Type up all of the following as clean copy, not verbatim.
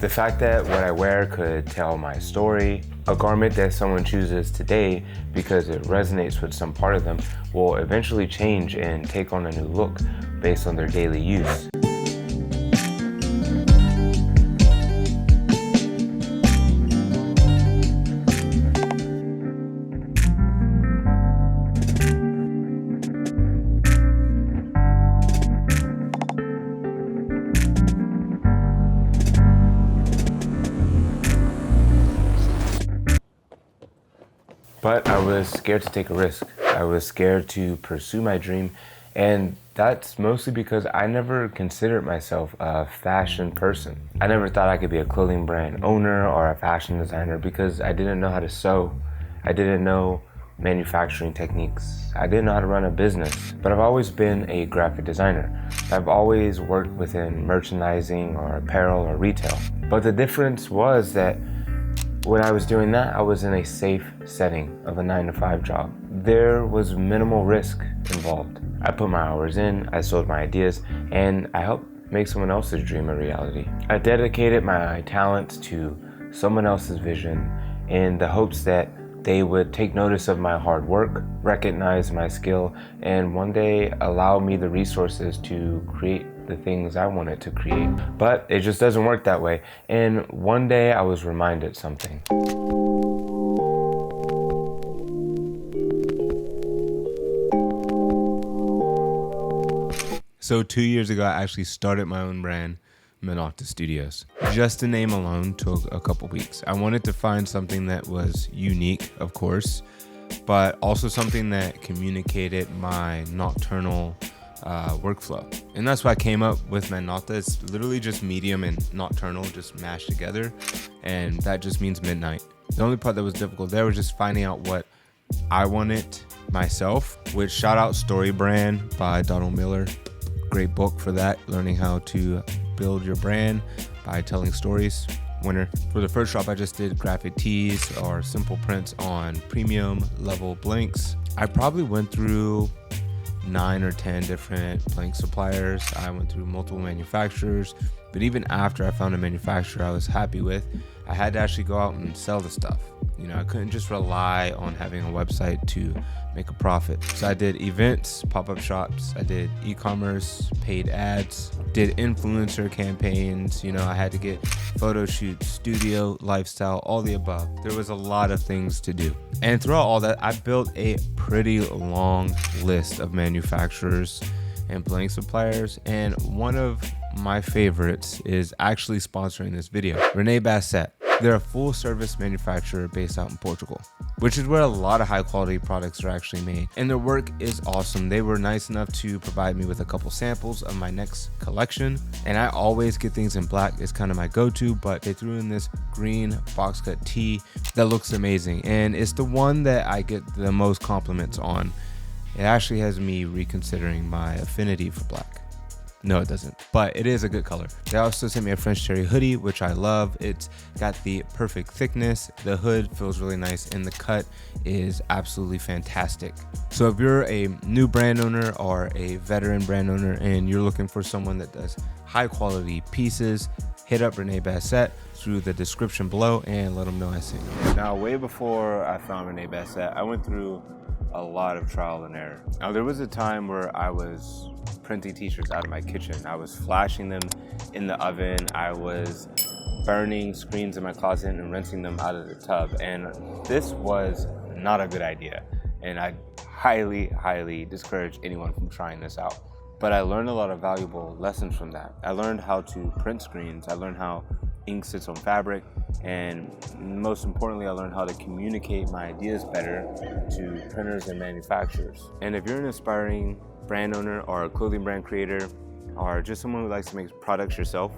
The fact that what I wear could tell my story, a garment that someone chooses today because it resonates with some part of them will eventually change and take on a new look based on their daily use. But I was scared to take a risk. I was scared to pursue my dream, and that's mostly because I never considered myself a fashion person. I never thought I could be a clothing brand owner or a fashion designer because I didn't know how to sew. I didn't know manufacturing techniques. I didn't know how to run a business. But I've always been a graphic designer. I've always worked within merchandising or apparel or retail. But the difference was that when I was doing that, I was in a safe setting of a 9-to-5 job. There was minimal risk involved. I put my hours in, I sold my ideas, and I helped make someone else's dream a reality. I dedicated my talents to someone else's vision in the hopes that they would take notice of my hard work, recognize my skill, and one day allow me the resources to create the things I wanted to create. But it just doesn't work that way. And one day I was reminded something. So 2 years ago, I actually started my own brand, Mednokta Studios. Just the name alone took a couple weeks. I wanted to find something that was unique, of course, but also something that communicated my nocturnal workflow. And that's why I came up with Mednokta. It's literally just medium and nocturnal just mashed together, and that just means midnight. The only part that was difficult there was just finding out what I wanted myself, which shout out Story Brand by Donald Miller. Great book for that, learning how to build your brand by telling stories. Winner. For the first drop, I just did graphic tees or simple prints on premium level blanks. I probably went through 9 or 10 different blank suppliers. I went through multiple manufacturers, but even after I found a manufacturer I was happy with, I had to actually go out and sell the stuff. You know, I couldn't just rely on having a website to make a profit. So I did events, pop-up shops, I did e-commerce, paid ads, did influencer campaigns. You know, I had to get photo shoots, studio, lifestyle, all the above. There was a lot of things to do. And throughout all that, I built a pretty long list of manufacturers and blank suppliers. And one of my favorites is actually sponsoring this video, Renee Bassett. They're a full service manufacturer based out in Portugal, which is where a lot of high quality products are actually made. And their work is awesome. They were nice enough to provide me with a couple samples of my next collection. And I always get things in black. It's kind of my go-to, but they threw in this green box cut tee that looks amazing. And it's the one that I get the most compliments on. It actually has me reconsidering my affinity for black. No, it doesn't, but it is a good color. They also sent me a French Terry hoodie, which I love. It's got the perfect thickness. The hood feels really nice, and the cut is absolutely fantastic. So if you're a new brand owner or a veteran brand owner and you're looking for someone that does high quality pieces, hit up Renee Bassett through the description below and let them know I sent you. Now, way before I found Renee Bassett, I went through a lot of trial and error. Now, there was a time where I was printing t-shirts out of my kitchen. I was flashing them in the oven. I was burning screens in my closet and rinsing them out of the tub. And this was not a good idea. And I highly discourage anyone from trying this out. But I learned a lot of valuable lessons from that. I learned how to print screens. I learned how ink sits on fabric. And most importantly, I learned how to communicate my ideas better to printers and manufacturers. And if you're an aspiring brand owner or a clothing brand creator or just someone who likes to make products yourself,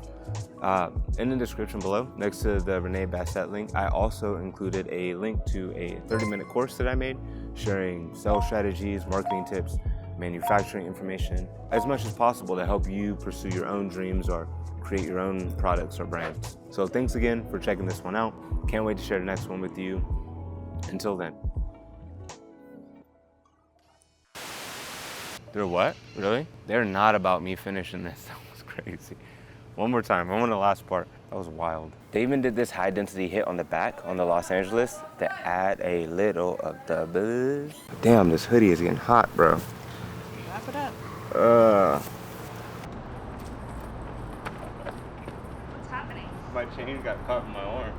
in the description below, next to the Renee Bassett link, I also included a link to a 30-minute course that I made sharing sales strategies, marketing tips, manufacturing information, as much as possible to help you pursue your own dreams or create your own products or brands. So thanks again for checking this one out. Can't wait to share the next one with you. Until then. They're what? Really? They're not about me finishing this. That was crazy. One more time. I want the last part. That was wild. They even did this high density hit on the back on the Los Angeles to add a little of the buzz. Damn, this hoodie is getting hot, bro. Wrap it up. What's happening? My chain got caught in my arm.